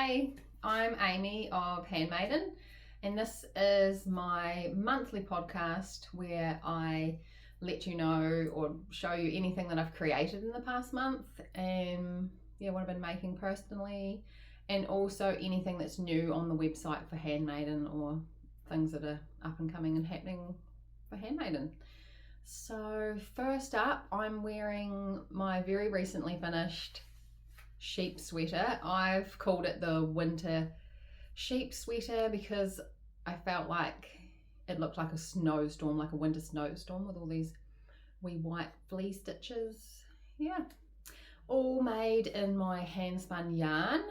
Hey, I'm Amy of Handmaiden, and this is my monthly podcast where I let you know or show you anything that I've created in the past month and what I've been making personally, and also anything that's new on the website for Handmaiden or things that are up and coming and happening for Handmaiden. So first up, I'm wearing my very recently finished sheep sweater. I've called it the winter sheep sweater because I felt like it looked like a snowstorm, like a winter snowstorm with all these wee white fleece stitches. Yeah, all made in my handspun yarn,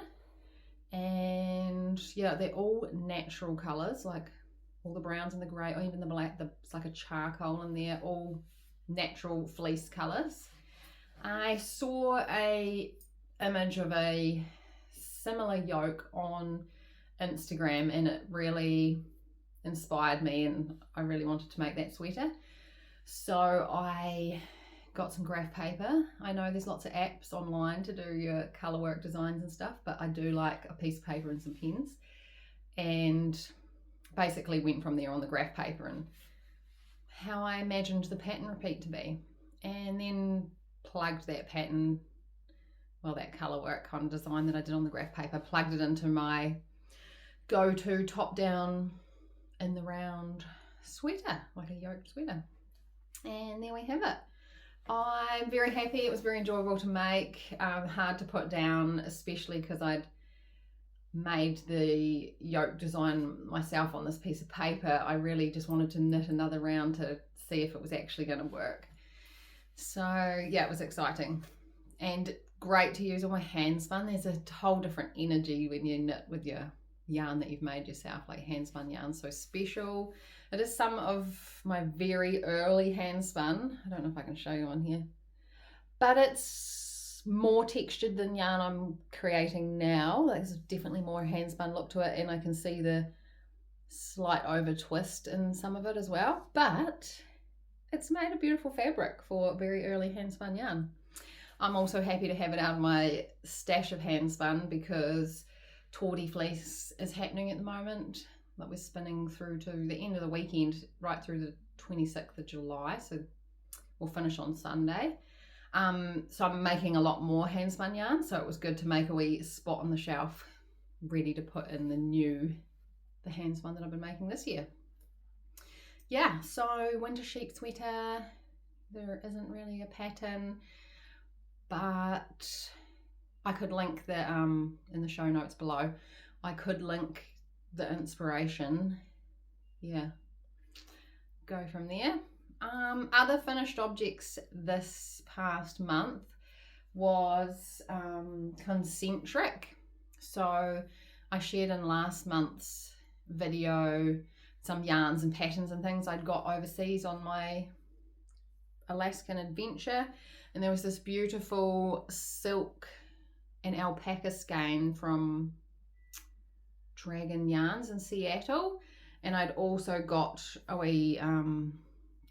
and yeah, they're all natural colors, like all the browns and the grey, or even the black. It's like a charcoal in there, all natural fleece colors. I saw a image of a similar yoke on Instagram and it really inspired me, and I really wanted to make that sweater. So I got some graph paper. I know there's lots of apps online to do your Colourwork designs and stuff, but I do like a piece of paper and some pens, and basically went from there on the graph paper and how I imagined the pattern repeat to be, and then plugged that pattern, that Colourwork kind of design that I did on the graph paper, plugged it into my go-to top-down in the round sweater, like a yoke sweater. And there we have it. I'm very happy. It was very enjoyable to make, hard to put down, especially because I'd made the yoke design myself on this piece of paper. I really just wanted to knit another round to see if it was actually going to work. So yeah, it was exciting and great to use all my handspun. There's a whole different energy when you knit with your yarn that you've made yourself, like handspun yarn, so special. It is some of my very early handspun. I don't know if I can show you on here, but it's more textured than yarn I'm creating now. There's definitely more handspun look to it, and I can see the slight over twist in some of it as well, but it's made a beautiful fabric for very early handspun yarn. I'm also happy to have it out of my stash of handspun because tawdy fleece is happening at the moment. That we're spinning through to the end of the weekend, right through the 26th of July. So we'll finish on Sunday. So I'm making a lot more handspun yarn. So it was good to make a wee spot on the shelf ready to put in the handspun that I've been making this year. Yeah, so winter sheep sweater. There isn't really a pattern, but I could link the in the show notes below. I could link the inspiration. Yeah, go from there. Other finished objects this past month was Concentric. So I shared in last month's video some yarns and patterns and things I'd got overseas on my Alaskan adventure, and there was this beautiful silk and alpaca skein from Dragon Yarns in Seattle, and I'd also got a wee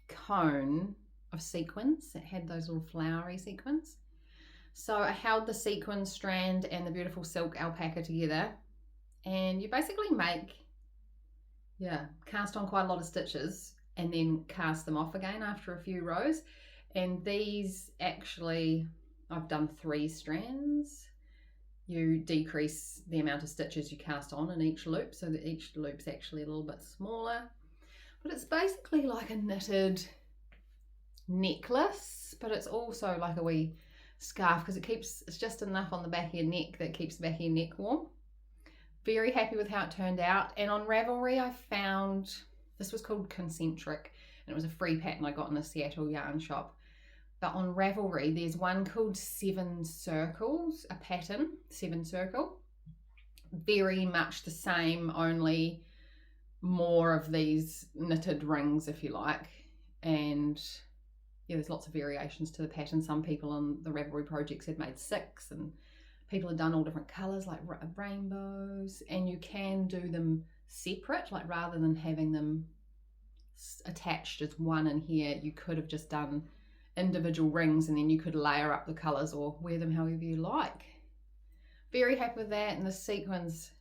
cone of sequins that had those little flowery sequins. So I held the sequin strand and the beautiful silk alpaca together, and you basically cast on quite a lot of stitches and then cast them off again after a few rows. And these actually, I've done 3 strands. You decrease the amount of stitches you cast on in each loop so that each loop's actually a little bit smaller. But it's basically like a knitted necklace, but it's also like a wee scarf because it's just enough on the back of your neck that keeps the back of your neck warm. Very happy with how it turned out. And on Ravelry I found, this was called Concentric, and it was a free pattern I got in a Seattle yarn shop. But on Ravelry, there's one called 7 Circles, a pattern, 7 Circle. Very much the same, only more of these knitted rings, if you like. And yeah, there's lots of variations to the pattern. Some people on the Ravelry projects had made 6, and people have done all different colours, like rainbows. And you can do them separate, like rather than having them attached as one in here, you could have just done individual rings, and then you could layer up the colours or wear them however you like. very happy with that, and the sequins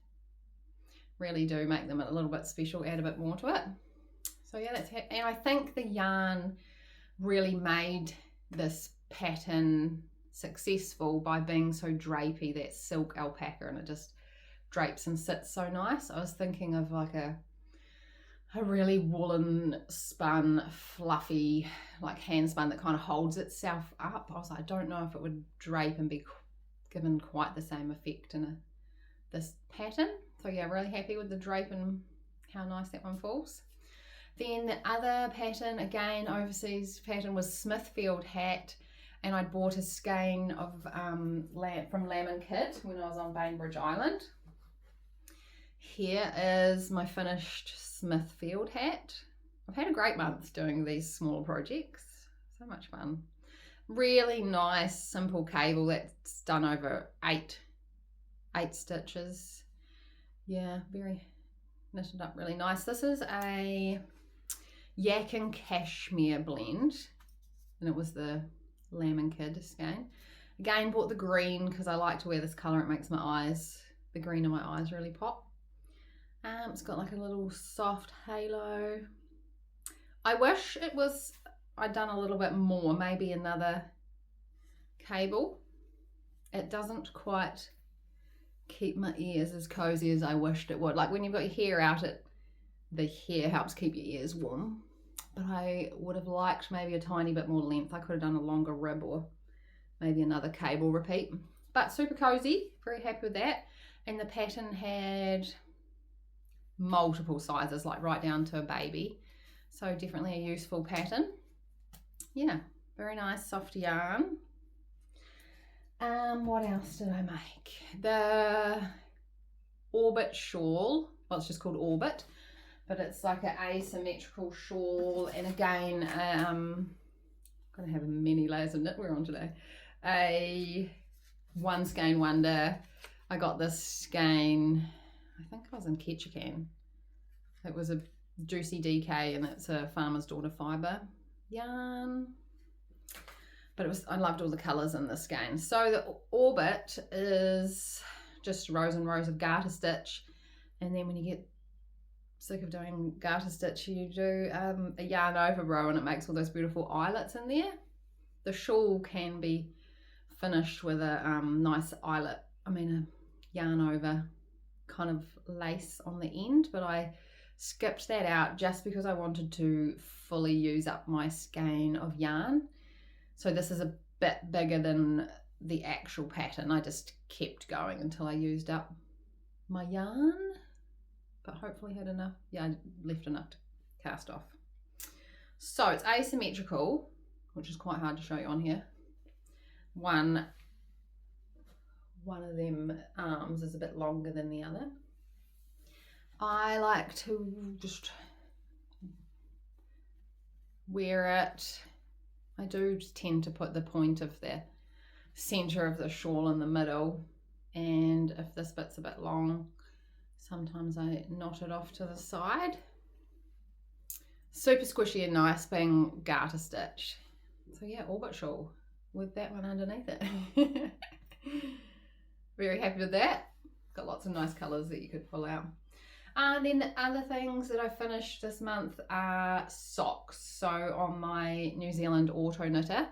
really do make them a little bit special, add a bit more to it. So yeah, and I think the yarn really made this pattern successful by being so drapey, that silk alpaca, and it just drapes and sits so nice. I was thinking of like a really woolen spun, fluffy, like hand spun that kind of holds itself up. I was like, I don't know if it would drape and be given quite the same effect in this pattern. So yeah, really happy with the drape and how nice that one falls. Then the other pattern, again, overseas pattern, was Smithfield hat, and I'd bought a skein of from Lamb & Kid when I was on Bainbridge Island. Here is my finished Smithfield hat. I've had a great month doing these small projects. So much fun. Really nice, simple cable that's done over eight stitches. Yeah, very knitted up really nice. This is a yak and cashmere blend, and it was the Lamb & Kid skein. Again, bought the green because I like to wear this colour. It makes the green in my eyes really pop. It's got like a little soft halo. I wish I'd done a little bit more, maybe another cable. It doesn't quite keep my ears as cozy as I wished it would. Like when you've got your hair out, the hair helps keep your ears warm. But I would have liked maybe a tiny bit more length. I could have done a longer rib or maybe another cable repeat. But super cozy, very happy with that. And the pattern had multiple sizes, like right down to a baby. So definitely a useful pattern. Yeah, very nice soft yarn. What else did I make? The Orbit shawl. Well, it's just called Orbit, but it's like an asymmetrical shawl. And again, I'm gonna have a mini layers of knitwear on today. A one skein wonder. I got this skein, I think I was in Ketchikan. It was a Juicy DK, and it's a Farmer's Daughter fibre yarn. But I loved all the colours in this skein. So the Orbit is just rows and rows of garter stitch, and then when you get sick of doing garter stitch, you do a yarn over row, and it makes all those beautiful eyelets in there. The shawl can be finished with a nice eyelet, a yarn over kind of lace on the end, but I skipped that out just because I wanted to fully use up my skein of yarn. So this is a bit bigger than the actual pattern. I just kept going until I used up my yarn, but hopefully had enough. Yeah, I left enough to cast off. So it's asymmetrical, which is quite hard to show you on here. One of them arms is a bit longer than the other. I like to just wear it. I do tend to put the point of the center of the shawl in the middle, and if this bit's a bit long, sometimes I knot it off to the side. Super squishy and nice, being garter stitch. So yeah, Orbit shawl with that one underneath it. Very happy with that. Got lots of nice colours that you could pull out. And then the other things that I finished this month are socks. So on my New Zealand auto knitter,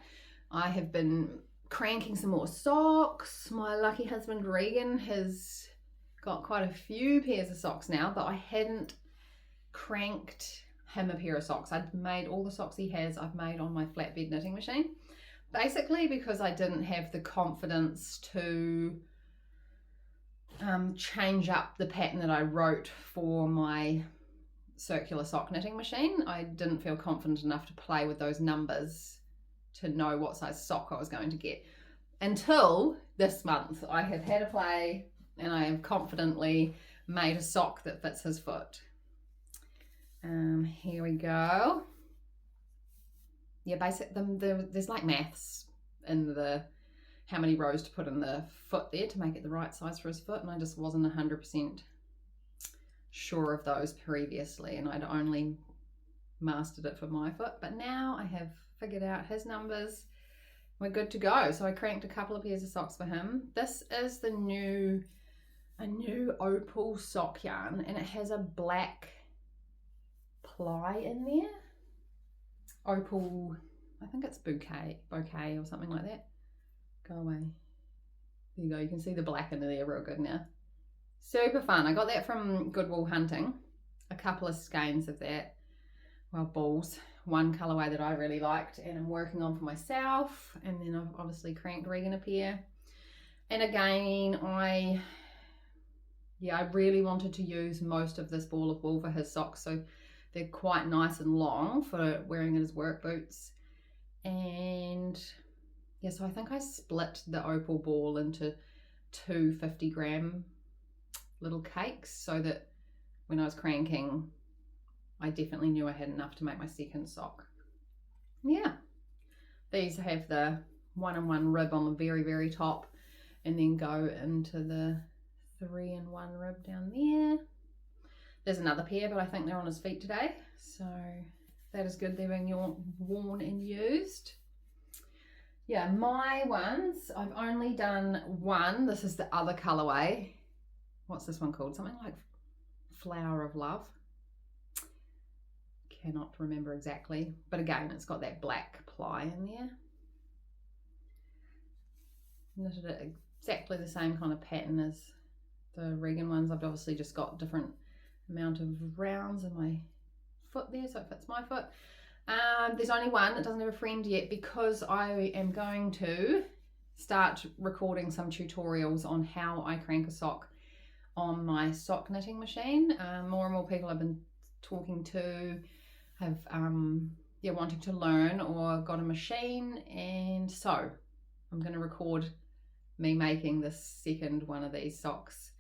I have been cranking some more socks. My lucky husband Regan has got quite a few pairs of socks now, but I hadn't cranked him a pair of socks. I'd made all the socks he has, I've made on my flatbed knitting machine. Basically because I didn't have the confidence to change up the pattern that I wrote for my circular sock knitting machine. I didn't feel confident enough to play with those numbers to know what size sock I was going to get. Until this month, I have had a play and I have confidently made a sock that fits his foot. Here we go. Yeah, there's like maths in the how many rows to put in the foot there to make it the right size for his foot, and I just wasn't 100% sure of those previously, and I'd only mastered it for my foot, but now I have figured out his numbers. we're good to go. So I cranked a couple of pairs of socks for him. This is a new Opal Sock yarn, and it has a black ply in there. Opal, I think it's bouquet or something like that. Go away. There you go, you can see the black in there real good now. Super fun. I got that from Goodwill Hunting. A couple of skeins of that. Well, balls. One colourway that I really liked and I'm working on for myself. And then I've obviously cranked Regan a pair. And again, I really wanted to use most of this ball of wool for his socks. So they're quite nice and long for wearing in his work boots. And yeah, so I think I split the opal ball into 2 50-gram little cakes so that when I was cranking, I definitely knew I had enough to make my second sock. Yeah, these have the 1-in-1 rib on the very, very top and then go into the 3-in-1 rib down there. There's another pair, but I think they're on his feet today. So that is good. They're being worn and used. Yeah, my ones, I've only done one. This is the other colorway. What's this one called? Something like Flower of Love. Cannot remember exactly. But again, it's got that black ply in there. Knitted it exactly the same kind of pattern as the Regan ones. I've obviously just got different amount of rounds in my foot there, so it fits my foot. There's only one. It doesn't have a friend yet because I am going to start recording some tutorials on how I crank a sock on my sock knitting machine. More and more people I've been talking to have wanting to learn or got a machine, and so I'm going to record me making this second one of these socks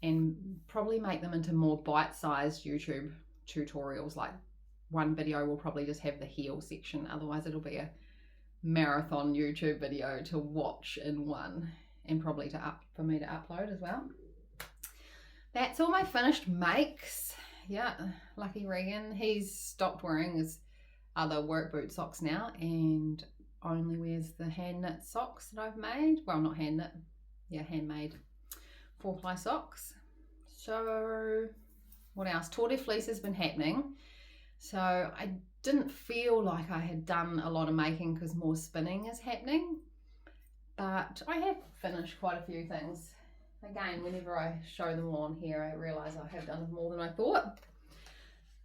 and probably make them into more bite-sized YouTube tutorials. Like one video will probably just have the heel section, otherwise it'll be a marathon YouTube video to watch in one, and probably for me to upload as well. That's all my finished makes. Yeah, lucky Regan, he's stopped wearing his other work boot socks now and only wears the hand knit socks that I've made. Well, not hand knit, yeah, handmade 4-ply socks. So what else? Tour de Fleece has been happening. So I didn't feel like I had done a lot of making because more spinning is happening, but I have finished quite a few things. Again, whenever I show them all on here, I realise I have done more than I thought.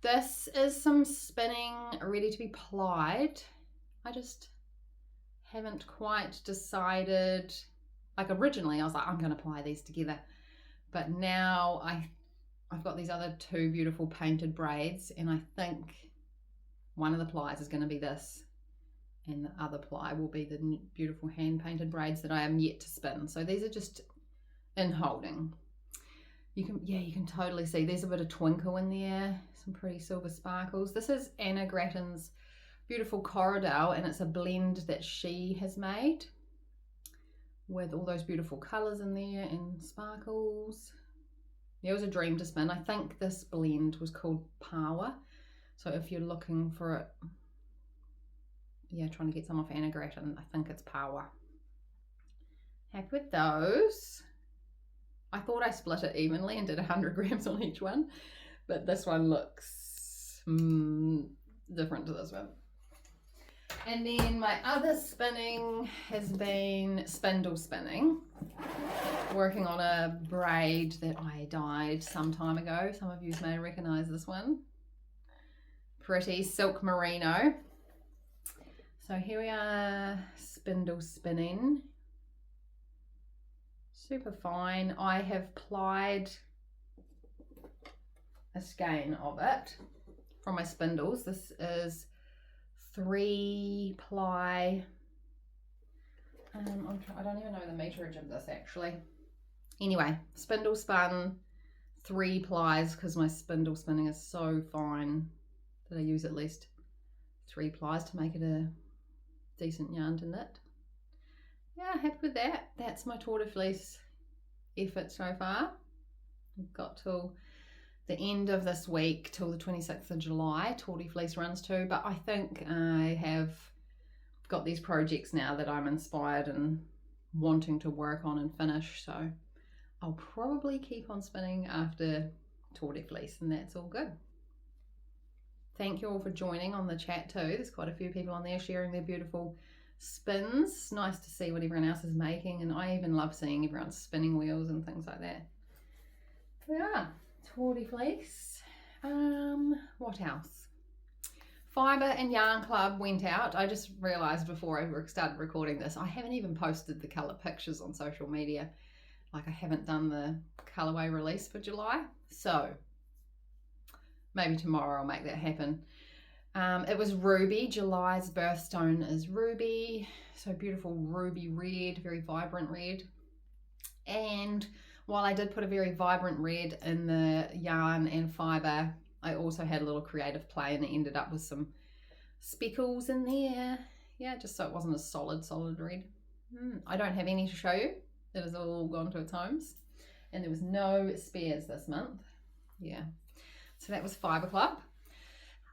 This is some spinning ready to be plied. I just haven't quite decided. Like originally I was like, I'm going to ply these together, but now I've got these other 2 beautiful painted braids, and I think one of the plies is going to be this and the other ply will be the beautiful hand painted braids that I am yet to spin. So these are just in holding. You can totally see there's a bit of twinkle in there, some pretty silver sparkles. This is Anna Gratton's beautiful corriedale, and it's a blend that she has made with all those beautiful colors in there and sparkles. It was a dream to spin. I think this blend was called Paua. So if you're looking for it, yeah, trying to get some off Anna Gratton, I think it's Paua. Happy with those. I thought I split it evenly and did 100 grams on each one, but this one looks different to this one. And then my other spinning has been spindle spinning, working on a braid that I dyed some time ago. Some of you may recognize this one. Pretty silk merino. So here we are, spindle spinning. Super fine. I have plied a skein of it from my spindles. This is 3-ply. I don't even know the meterage of this actually. Anyway, spindle spun 3 plies because my spindle spinning is so fine that I use at least 3 plies to make it a decent yarn to knit. Yeah, happy with that. That's my Tour de Fleece effort so far. We've got till the end of this week, till the 26th of July. Tour de Fleece runs too, but I think I have got these projects now that I'm inspired and wanting to work on and finish, so I'll probably keep on spinning after Tour de Fleece, and that's all good. Thank you all for joining on the chat too. There's quite a few people on there sharing their beautiful spins. Nice to see what everyone else is making, and I even love seeing everyone's spinning wheels and things like that. Yeah, Tour de Fleece. What else? Fibre and Yarn Club went out. I just realised before I started recording this, I haven't even posted the colour pictures on social media. Like, I haven't done the colourway release for July. So maybe tomorrow I'll make that happen. It was ruby. July's birthstone is ruby. So beautiful ruby red, very vibrant red. And while I did put a very vibrant red in the yarn and fibre, I also had a little creative play and it ended up with some speckles in there. Yeah, just so it wasn't a solid red. I don't have any to show you. It has all gone to its homes. And there was no spares this month. Yeah. So that was Fibre Club.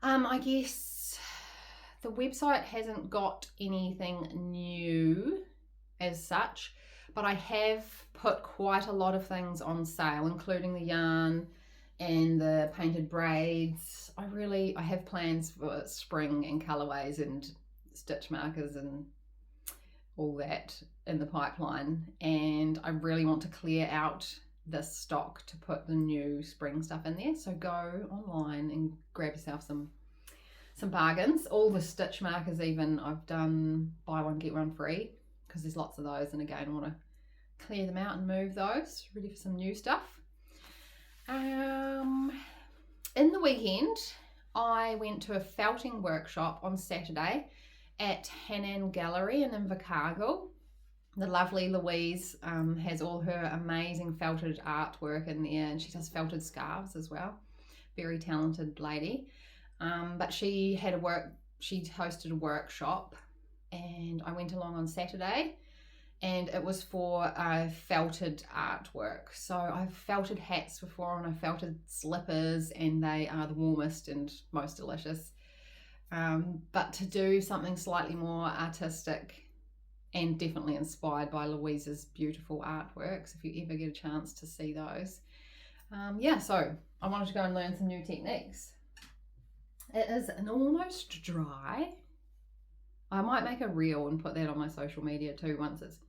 I guess the website hasn't got anything new as such, but I have put quite a lot of things on sale, including the yarn and the painted braids. I have plans for spring and colorways and stitch markers and all that in the pipeline, and I really want to clear out this stock to put the new spring stuff in there. So go online and grab yourself some bargains. All the stitch markers, even, I've done buy one get one free because there's lots of those, and again I want to clear them out and move those ready for some new stuff. In the weekend I went to a felting workshop on Saturday at Hanan Gallery in Invercargill. The lovely Louise has all her amazing felted artwork in there, and she does felted scarves as well. Very talented lady. But she hosted a workshop, and I went along on Saturday, and it was for felted artwork. So I've felted hats before, and I've felted slippers, and they are the warmest and most delicious. But to do something slightly more artistic and definitely inspired by Louise's beautiful artworks, if you ever get a chance to see those. Yeah, so I wanted to go and learn some new techniques. It is an almost dry. I might make a reel and put that on my social media too once it's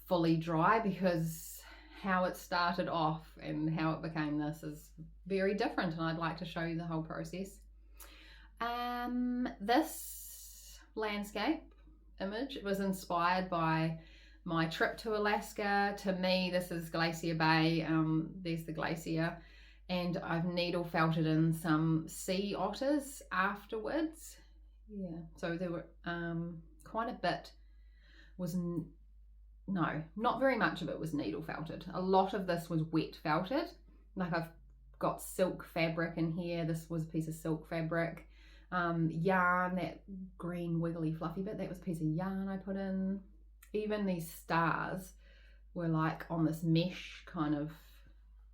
fully dry, because how it started off and how it became this is very different, and I'd like to show you the whole process. This landscape image was inspired by my trip to Alaska. To me, this is Glacier Bay. There's the glacier, and I've needle felted in some sea otters afterwards. Yeah, so there were quite a bit was not very much of it was needle felted. A lot of this was wet felted. Like, I've got silk fabric in here. This was a piece of silk fabric. Yarn, that green wiggly fluffy bit, that was a piece of yarn I put in. Even these stars were like on this mesh kind of,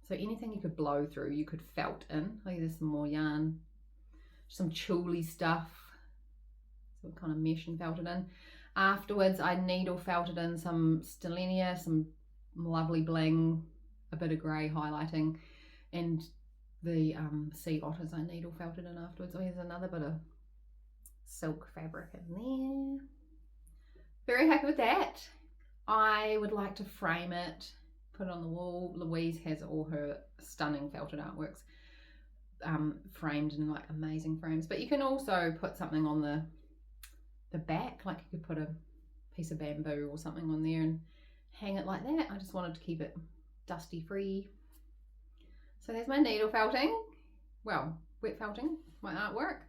so anything you could blow through you could felt in. Oh, there's some more yarn, some chuli stuff, so kind of mesh and felted in. Afterwards I needle felted in some stellenia, some lovely bling, a bit of grey highlighting, and the sea otters I needle felted in afterwards. Oh, here's another bit of silk fabric in there. Very happy with that. I would like to frame it, put it on the wall. Louise has all her stunning felted artworks framed in like amazing frames, but you can also put something on the back, like you could put a piece of bamboo or something on there and hang it like that. I just wanted to keep it dusty free. So there's my needle felting, well, wet felting, my artwork.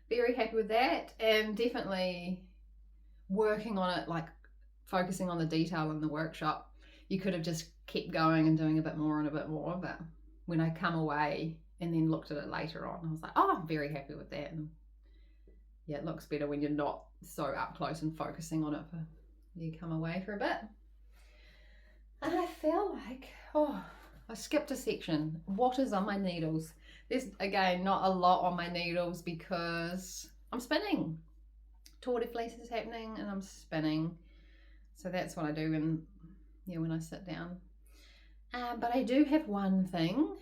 Very happy with that, and definitely working on it, like focusing on the detail in the workshop. You could have just kept going and doing a bit more and a bit more, but when I come away and then looked at it later on, I was like, oh, I'm very happy with that. And yeah, it looks better when you're not so up close and focusing on it for you come away for a bit. And I feel like, oh, I skipped a section. What is on my needles? There's, again, not a lot on my needles because I'm spinning. tour de fleece is happening and I'm spinning. So that's what I do when I sit down. But I do have one thing,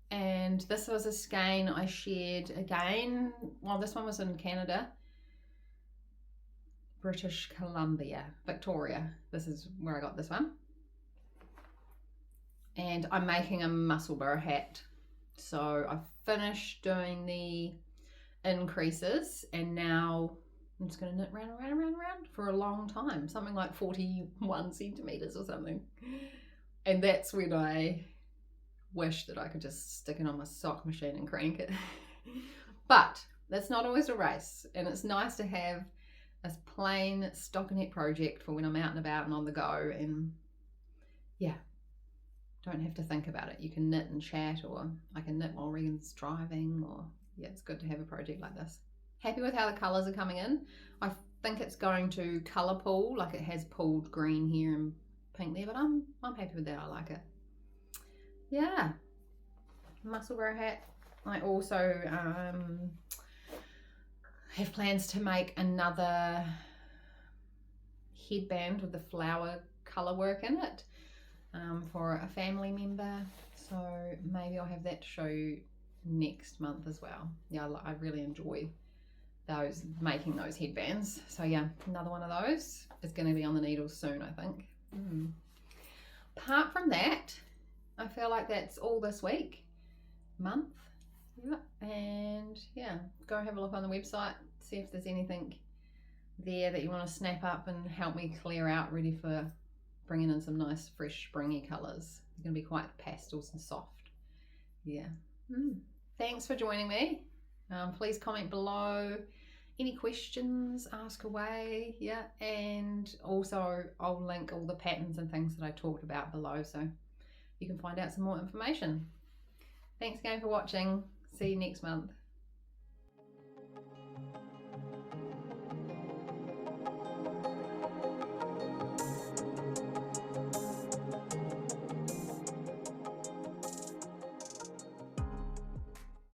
and this was a skein I shared again. Well, this one was in Canada, British Columbia, Victoria. This is where I got this one. And I'm making a musselburgh hat. So I've finished doing the increases, and now I'm just going to knit round for a long time, something like 41 centimeters or something. And that's when I wish that I could just stick it on my sock machine and crank it. But that's not always a race, and it's nice to have a plain stockinette project for when I'm out and about and on the go, and yeah, don't have to think about it. You can knit and chat, or I can knit while Regan's driving, or yeah, it's good to have a project like this. Happy with how the colours are coming in. I think it's going to colour pool, like it has pooled green here and pink there, but I'm happy with that. I like it. Yeah, musselburgh hat. I also have plans to make another headband with the flower colour work in it for a family member. So maybe I'll have that to show you next month as well. Yeah, I really enjoy making those headbands. So yeah, another one of those is going to be on the needles soon, I think. Apart from that, I feel like that's all this month. Yeah, and yeah, go have a look on the website, see if there's anything there that you want to snap up and help me clear out, ready for bringing in some nice fresh springy colours. They're going to be quite pastels and soft. Yeah. Thanks for joining me. Please comment below. Any questions, ask away. Yeah, and also I'll link all the patterns and things that I talked about below, so you can find out some more information. Thanks again for watching. See you next month.